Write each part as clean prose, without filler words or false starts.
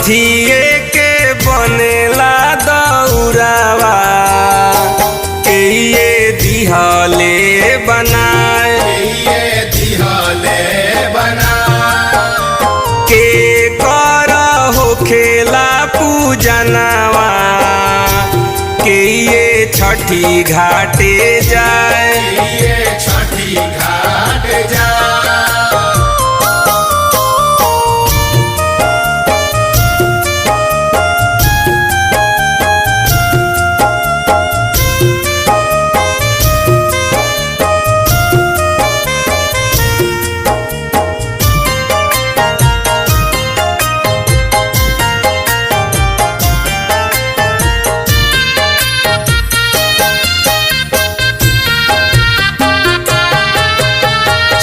कथिए के बनेला दौरावा के ये दिहले बनाए के कर होखेला पूजनवा के ये छठी घाटे जाए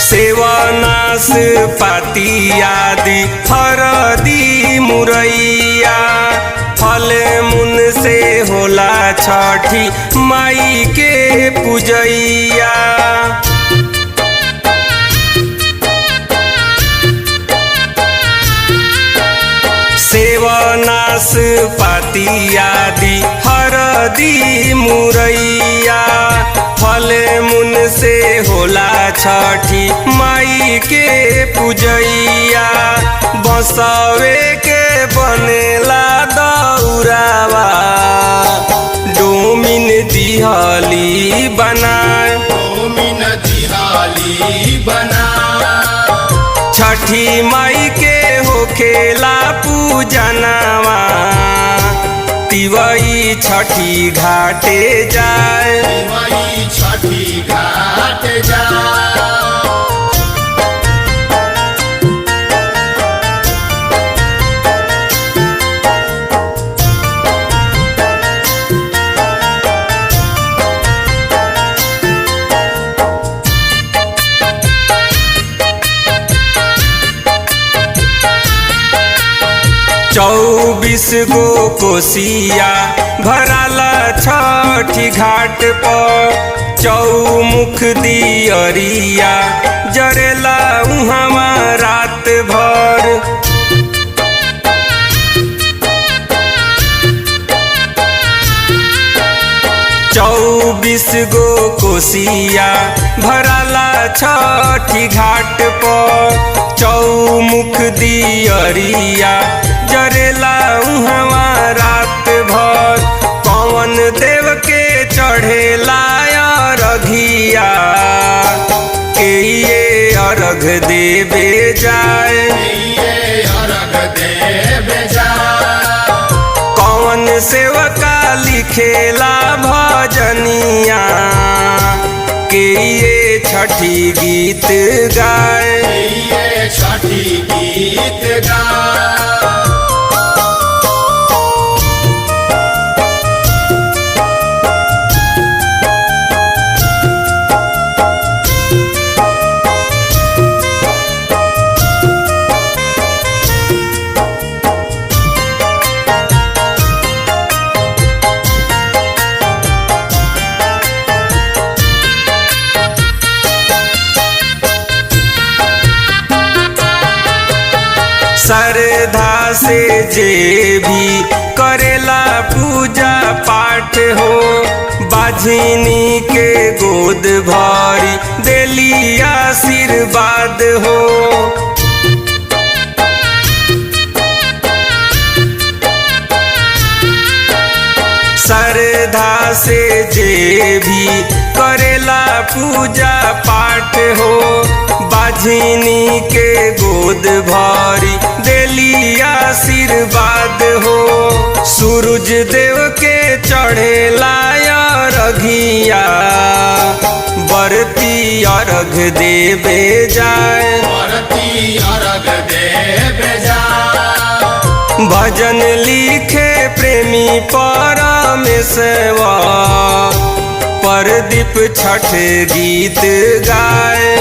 सेवनास पाती आदि हरदी मुरैया फल मुन से होला छठी माई के पूजैया सेवनास पाती आदि हरदी मुरैया फल मुन से होला छठी माई के पूजैया बसवे के बनेला दौरावा डोमिन दिहली बनाए छठी माई के होखेला पूजनवा तिवई छठी घाटे जाए चौबीस गो कोसिया भराला छठी घाट पर चौमुख दियरिया जरेला उहावा रात भर चौबीस गो कोसिया भराला छठी घाट पर चौमुख दियरिया जरेला उहावा रात भर पवन देव के चढ़ेला अरघिया के ये अर्घ देवे जाए कौन सेवका लिखेला भजनिया के ये छठी गीत गाए श्रद्धा से जे भी करेला पूजा पाठ हो बाझिनी के गोद भरी देली आशीर्वाद हो श्रद्धा से जे भी करेला पूजा पाठ हो बाझिनी के गोद भरी देली आशीर्वाद हो सूरज देव के चढ़ेला अरघिया बरती अर्घ देवे जाए भजन लिखे प्रेमी परमेश्वर परदीप छठ गीत गाए।